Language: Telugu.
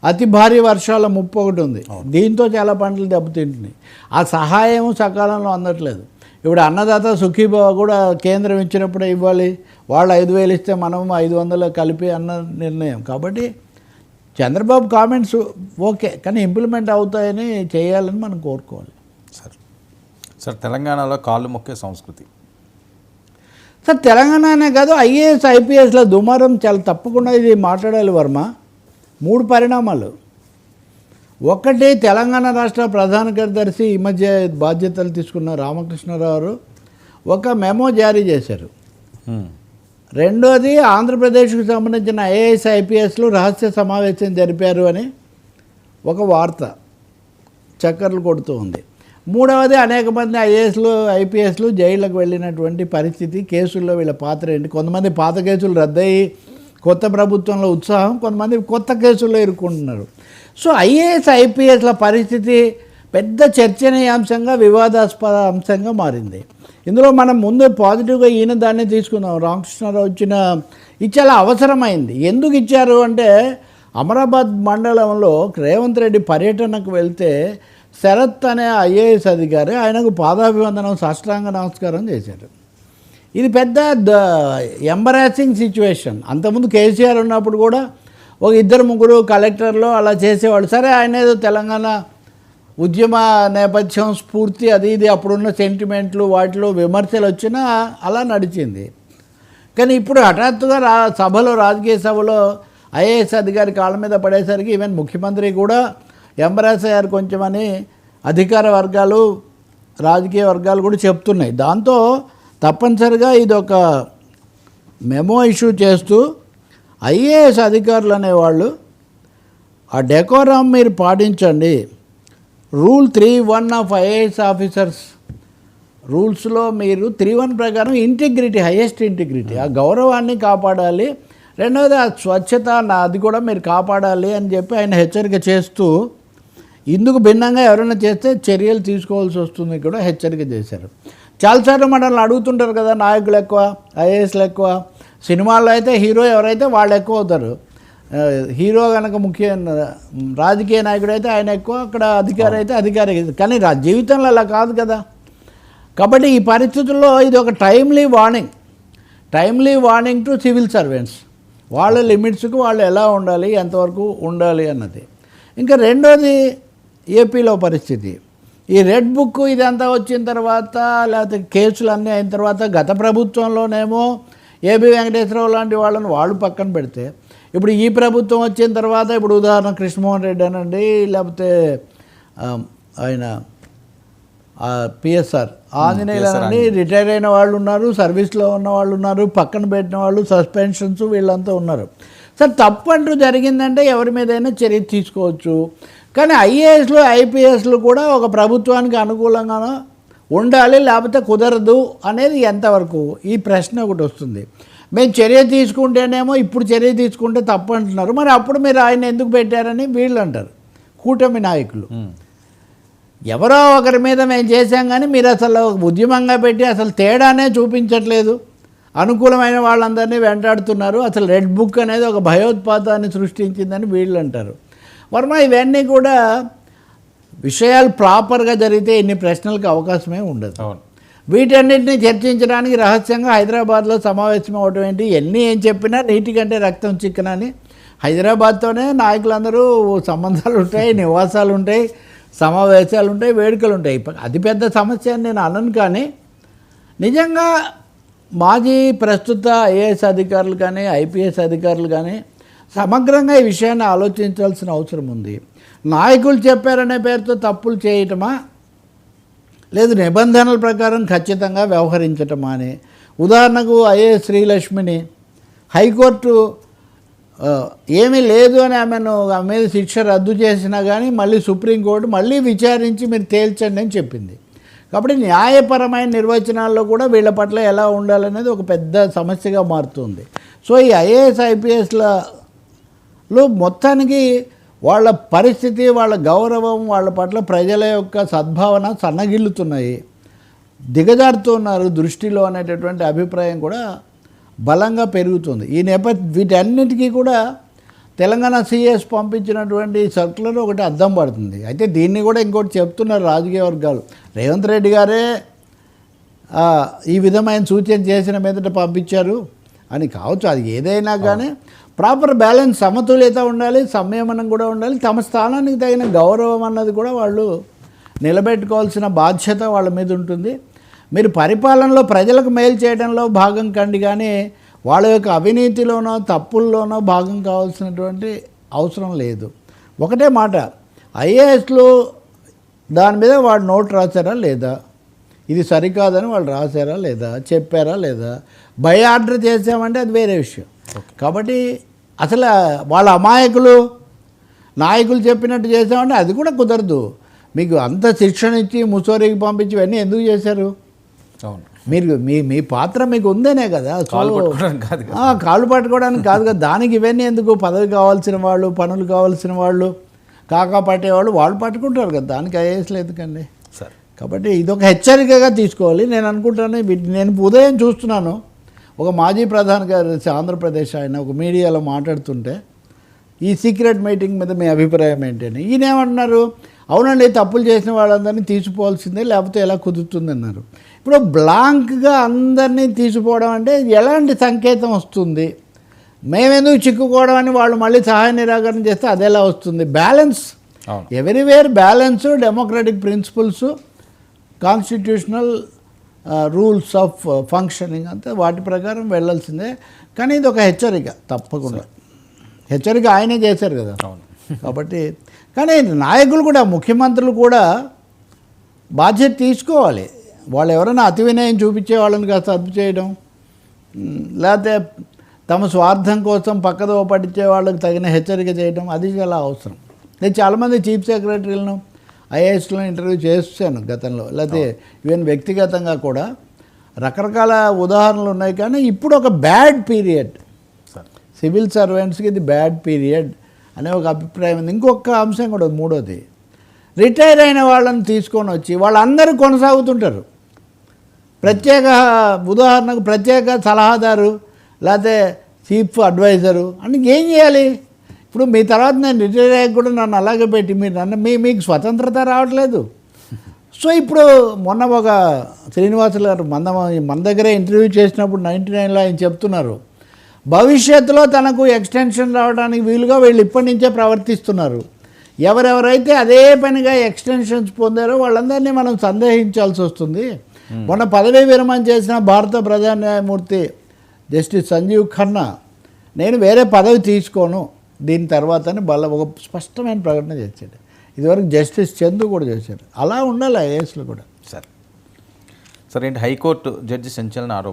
అతి భారీ వర్షాల ముప్పు ఒకటి ఉంది. దీంతో చాలా పంటలు దెబ్బతింటున్నాయి. ఆ సహాయం సకాలంలో అందట్లేదు. ఇప్పుడు అన్నదాత సుఖీభవ కూడా కేంద్రం ఇచ్చినప్పుడే ఇవ్వాలి, వాళ్ళు 5,000 ఇస్తే మనం 500 కలిపి అన్న నిర్ణయం. కాబట్టి చంద్రబాబు కామెంట్స్ ఓకే, కానీ ఇంప్లిమెంట్ అవుతాయని చేయాలని మనం కోరుకోవాలి. సార్ తెలంగాణలో కాళ్ళు మొక్కే సంస్కృతి. సార్ తెలంగాణనే కాదు, ఐఏఎస్ ఐపీఎస్ల దుమారం చాలా తప్పకుండా ఇది మాట్లాడాలి వర్మ. 3 పరిణామాలు. ఒకటి, తెలంగాణ రాష్ట్ర ప్రధాన కార్యదర్శి ఈ మధ్య బాధ్యతలు తీసుకున్న రామకృష్ణరావు ఒక మెమో జారీ చేశారు. రెండోది, ఆంధ్రప్రదేశ్కు సంబంధించిన ఐఏఎస్ ఐపీఎస్లు రహస్య సమావేశం జరిపారు అని ఒక వార్త చక్కర్లు కొడుతూ ఉంది. మూడవది, అనేక మంది ఐఏఎస్లు ఐపీఎస్లు జైళ్ళకు వెళ్ళినటువంటి పరిస్థితి, కేసుల్లో వీళ్ళ పాత్ర ఏంటి. కొంతమంది పాత కేసులు రద్దయి కొత్త ప్రభుత్వంలో ఉత్సాహం, కొంతమంది కొత్త కేసుల్లో ఇరుక్కుంటున్నారు. సో ఐఏఎస్ ఐపీఎస్ల పరిస్థితి పెద్ద చర్చనీయాంశంగా, వివాదాస్పద అంశంగా మారింది. ఇందులో మనం ముందు పాజిటివ్గా ఈయన దాన్ని తీసుకుందాం. రామకృష్ణారావు ఇచ్చిన ఇది చాలా అవసరమైంది. ఎందుకు ఇచ్చారు అంటే, అమరాబాద్ మండలంలో రేవంత్ రెడ్డి పర్యటనకు వెళ్తే శరత్ అనే ఐఏఎస్ అధికారి ఆయనకు పాదాభివందనం, సాష్టాంగ నమస్కారం చేశారు. ఇది పెద్ద ఎంబరాసింగ్ సిచ్యువేషన్. అంతకుముందు కేసీఆర్ ఉన్నప్పుడు కూడా ఒక 2-3 కలెక్టర్లు అలా చేసేవాళ్ళు. సరే, ఆయన ఏదో తెలంగాణ ఉద్యమ నేపథ్యం, స్ఫూర్తి, అది ఇది అప్పుడున్న సెంటిమెంట్లు, వాటిలో విమర్శలు వచ్చినా అలా నడిచింది. కానీ ఇప్పుడు హఠాత్తుగా సభలో, రాజకీయ సభలో ఐఏఎస్ అధికారి కాళ్ళ మీద పడేసరికి ఈవెన్ ముఖ్యమంత్రి కూడా ఎంబరాస్ అయ్యారు కొంచెం అని అధికార వర్గాలు, రాజకీయ వర్గాలు కూడా చెప్తున్నాయి. దాంతో తప్పనిసరిగా ఇది ఒక మెమో ఇష్యూ చేస్తూ ఐఏఎస్ అధికారులు అనేవాళ్ళు ఆ డెకోరం మీరు పాటించండి. రూల్ 3.1 ఆఫ్ ఐఏఎస్ ఆఫీసర్స్ రూల్స్లో మీరు 3.1 ప్రకారం ఇంటిగ్రిటీ, హైయెస్ట్ ఇంటిగ్రిటీ, ఆ గౌరవాన్ని కాపాడాలి. రెండవది ఆ స్వచ్ఛత, అది కూడా మీరు కాపాడాలి అని చెప్పి ఆయన హెచ్చరిక చేస్తూ, ఇందుకు భిన్నంగా ఎవరైనా చేస్తే చర్యలు తీసుకోవాల్సి వస్తుంది కూడా హెచ్చరిక చేశారు. చాలాసార్లు మనల్ని అడుగుతుంటారు కదా, నాయకులు ఎక్కువ, ఐఏఎస్లు ఎక్కువ. సినిమాల్లో అయితే హీరో ఎవరైతే వాళ్ళు ఎక్కువ అవుతారు. హీరో కనుక ముఖ్య రాజకీయ నాయకుడు అయితే ఆయన ఎక్కువ, అక్కడ అధికారి అయితే అధికారి. కానీ జీవితంలో అలా కాదు కదా. కాబట్టి ఈ పరిస్థితుల్లో ఇది ఒక timely warning to civil servants. వాళ్ళ లిమిట్స్కు వాళ్ళు ఎలా ఉండాలి, ఎంతవరకు ఉండాలి అన్నది. ఇంకా రెండోది, ఏపీలో పరిస్థితి. ఈ రెడ్ బుక్ ఇదంతా వచ్చిన తర్వాత, లేకపోతే కేసులు అన్నీ అయిన తర్వాత, గత ప్రభుత్వంలోనేమో ఏబి వెంకటేశ్వరరావు లాంటి వాళ్ళని వాళ్ళు పక్కన పెడితే, ఇప్పుడు ఈ ప్రభుత్వం వచ్చిన తర్వాత, ఇప్పుడు ఉదాహరణ కృష్ణమోహన్ రెడ్డి అనండి, లేకపోతే ఆయన పిఎస్ఆర్ ఆంజనేయులనండి, రిటైర్ అయిన వాళ్ళు ఉన్నారు, సర్వీస్లో ఉన్న వాళ్ళు ఉన్నారు, పక్కన పెట్టిన వాళ్ళు, సస్పెన్షన్స్, వీళ్ళంతా ఉన్నారు. సార్, తప్పంటూ జరిగిందంటే ఎవరి మీదైనా చర్య తీసుకోవచ్చు. కానీ ఐఏఎస్లు ఐపీఎస్లు కూడా ఒక ప్రభుత్వానికి అనుకూలంగానో ఉండాలి, లేకపోతే కుదరదు అనేది ఎంతవరకు, ఈ ప్రశ్న ఒకటి వస్తుంది. మేము చర్య తీసుకుంటేనేమో, ఇప్పుడు చర్య తీసుకుంటే తప్పు అంటున్నారు. మరి అప్పుడు మీరు ఆయన ఎందుకు పెట్టారని వీళ్ళు అంటారు, కూటమి నాయకులు. ఎవరో ఒకరి మీద మేము చేశాం, కానీ మీరు అసలు ఉద్యమంగా పెట్టి అసలు తేడానే చూపించట్లేదు, అనుకూలమైన వాళ్ళందరినీ వెంటాడుతున్నారు, అసలు రెడ్ బుక్ అనేది ఒక భయోత్పాతాన్ని సృష్టించిందని వీళ్ళు అంటారు. వర్మ, ఇవన్నీ కూడా విషయాలు ప్రాపర్గా జరిగితే ఇన్ని ప్రశ్నలకు అవకాశమే ఉండదు. వీటన్నిటిని చర్చించడానికి రహస్యంగా హైదరాబాద్లో సమావేశం అవడం ఏంటి? ఏం చెప్పినా నీటి కంటే రక్తం చిక్కనని. హైదరాబాద్తోనే నాయకులందరూ సంబంధాలు ఉంటాయి, నివాసాలు ఉంటాయి, సమావేశాలు ఉంటాయి, వేడుకలు ఉంటాయి. అతిపెద్ద సమస్య అని నేను అనను. కానీ నిజంగా మాజీ ప్రస్తుత ఐఏఎస్ అధికారులు కానీ, ఐపీఎస్ అధికారులు కానీ సమగ్రంగా ఈ విషయాన్ని ఆలోచించాల్సిన అవసరం ఉంది. నాయకులు చెప్పారనే పేరుతో తప్పులు చేయటమా, లేదు నిబంధనల ప్రకారం ఖచ్చితంగా వ్యవహరించటమా అని. ఉదాహరణకు ఐఏఎస్ శ్రీలక్ష్మిని హైకోర్టు ఏమీ లేదు అని ఆమె మీద శిక్ష రద్దు చేసినా కానీ మళ్ళీ సుప్రీంకోర్టు మళ్ళీ విచారించి మీరు తేల్చండి అని చెప్పింది. కాబట్టి న్యాయపరమైన నిర్వచనాల్లో కూడా వీళ్ళ పట్ల ఎలా ఉండాలనేది ఒక పెద్ద సమస్యగా మారుతుంది. సో ఈ ఐఏఎస్ ఐపీఎస్లలో మొత్తానికి వాళ్ళ పరిస్థితి, వాళ్ళ గౌరవం, వాళ్ళ పట్ల ప్రజల యొక్క సద్భావన సన్నగిల్లుతున్నాయి, దిగజారుతున్నారు దృష్టిలో అనేటటువంటి అభిప్రాయం కూడా బలంగా పెరుగుతుంది. ఈ వీటన్నిటికీ కూడా తెలంగాణ సిఎస్ పంపించినటువంటి సర్కులర్ ఒకటి అద్దం పడుతుంది. అయితే దీన్ని కూడా ఇంకోటి చెప్తున్నారు రాజకీయ వర్గాలు, రేవంత్ రెడ్డి గారే ఈ విధమైన సూచన చేసిన మీదట పంపించారు అని కావచ్చు. అది ఏదైనా కానీ ప్రాపర్ బ్యాలెన్స్, సమతుల్యత ఉండాలి, సంయమనం కూడా ఉండాలి, తమ స్థానానికి తగిన గౌరవం అన్నది కూడా వాళ్ళు నిలబెట్టుకోవాల్సిన బాధ్యత వాళ్ళ మీద ఉంటుంది. మీరు పరిపాలనలో ప్రజలకు మేలు చేయడంలో భాగం కండి, కానీ వాళ్ళ యొక్క అవినీతిలోనో తప్పుల్లోనో భాగం కావాల్సినటువంటి అవసరం లేదు. ఒకటే మాట, ఐఏఎస్లు దాని మీద వాడు నోట్ రాశారా లేదా, ఇది సరికాదని వాళ్ళు రాశారా లేదా, చెప్పారా లేదా, బై ఆర్డర్ చేసామంటే అది వేరే విషయం. కాబట్టి అసలు వాళ్ళ అమాయకులు, నాయకులు చెప్పినట్టు చేసామంటే అది కూడా కుదరదు. మీకు అంత శిక్షణ ఇచ్చి ముసోరికి పంపించి ఇవన్నీ ఎందుకు చేశారు? అవును, మీరు మీ పాత్ర మీకు ఉందేనే కదా. కాళ్ళు పట్టుకోవడానికి కాదు కదా. దానికి ఇవన్నీ ఎందుకు? పదవి కావాల్సిన వాళ్ళు, పనులు కావాల్సిన వాళ్ళు, కాకా పట్టేవాళ్ళు వాళ్ళు పట్టుకుంటారు కదా, దానికి ఐఏఎస్లు ఎందుకండి? సరే, కాబట్టి ఇదొక హెచ్చరికగా తీసుకోవాలి. నేను అనుకుంటాను, నేను ఉదయం చూస్తున్నాను ఒక మాజీ ప్రధాని కార్యదర్శి ఆంధ్రప్రదేశ్ ఆయన ఒక మీడియాలో మాట్లాడుతుంటే ఈ సీక్రెట్ మీటింగ్ మీద మీ అభిప్రాయం ఏంటని, ఈయన ఏమంటున్నారు, అవునండి తప్పులు చేసిన వాళ్ళందరినీ తీసిపోవాల్సిందే, లేకపోతే ఎలా కుదురుతుంది అన్నారు. ఇప్పుడు బ్లాంక్గా అందరినీ తీసిపోవడం అంటే ఎలాంటి సంకేతం వస్తుంది? మేమెందుకు చిక్కుకోవడం అని వాళ్ళు మళ్ళీ సహాయ నిరాకరణ చేస్తే అదెలా వస్తుంది? Balance, everywhere balance, democratic principles, constitutional rules of functioning అంతా వాటి ప్రకారం వెళ్ళాల్సిందే. కానీ ఇది ఒక హెచ్చరిక, తప్పకుండా హెచ్చరిక ఆయనే చేశారు కదా. కాబట్టి కానీ నాయకులు కూడా, ముఖ్యమంత్రులు కూడా బాధ్యత తీసుకోవాలి. వాళ్ళు ఎవరైనా అతి వినయం చూపించే వాళ్ళని కాస్త అదుపు చేయడం, లేకపోతే తమ స్వార్థం కోసం పక్కదో పట్టించే వాళ్ళకి తగిన హెచ్చరిక చేయడం, అది చాలా అవసరం. నేను చాలామంది చీఫ్ సెక్రటరీలను, ఐఏఎస్లను ఇంటర్వ్యూ చేస్తాను గతంలో, లేకపోతే ఈవెన్ వ్యక్తిగతంగా కూడా రకరకాల ఉదాహరణలు ఉన్నాయి. కానీ ఇప్పుడు ఒక బ్యాడ్ పీరియడ్, సివిల్ సర్వెంట్స్కి ఇది బ్యాడ్ పీరియడ్ అనే ఒక అభిప్రాయం ఉంది. ఇంకొక అంశం కూడా, మూడోది, రిటైర్ అయిన వాళ్ళని తీసుకొని వచ్చి వాళ్ళందరూ కొనసాగుతుంటారు. ప్రత్యేక ఉదాహరణకు ప్రత్యేక సలహాదారు, లేకపోతే చీఫ్ అడ్వైజరు అని ఏం చేయాలి? ఇప్పుడు మీ తర్వాత నేను రిటైర్ అయ్యాక కూడా నన్ను అలాగే పెట్టి మీరు మీకు స్వతంత్రత రావట్లేదు. సో ఇప్పుడు మొన్న ఒక శ్రీనివాసులు గారు మన దగ్గరే ఇంటర్వ్యూ చేసినప్పుడు 99లో ఆయన చెప్తున్నారు, భవిష్యత్తులో తనకు ఎక్స్టెన్షన్ రావడానికి వీలుగా వీళ్ళు ఇప్పటి నుంచే ప్రవర్తిస్తున్నారు. ఎవరెవరైతే అదే పనిగా ఎక్స్టెన్షన్స్ పొందారో వాళ్ళందరినీ మనం సందేహించాల్సి వస్తుంది. మొన్న పదవీ విరమణ చేసిన భారత ప్రధాన న్యాయమూర్తి జస్టిస్ సంజీవ్ ఖన్నా, నేను వేరే పదవి తీసుకోను దీని తర్వాత అని ఒక స్పష్టమైన ప్రకటన చేశాడు. ఇదివరకు జస్టిస్ చందు కూడా చేశారు. అలా ఉండాలి ఐఏఎస్లో కూడా. సరే, ఏంటి హైకోర్టు జడ్జి సంచలన ఆరోపణ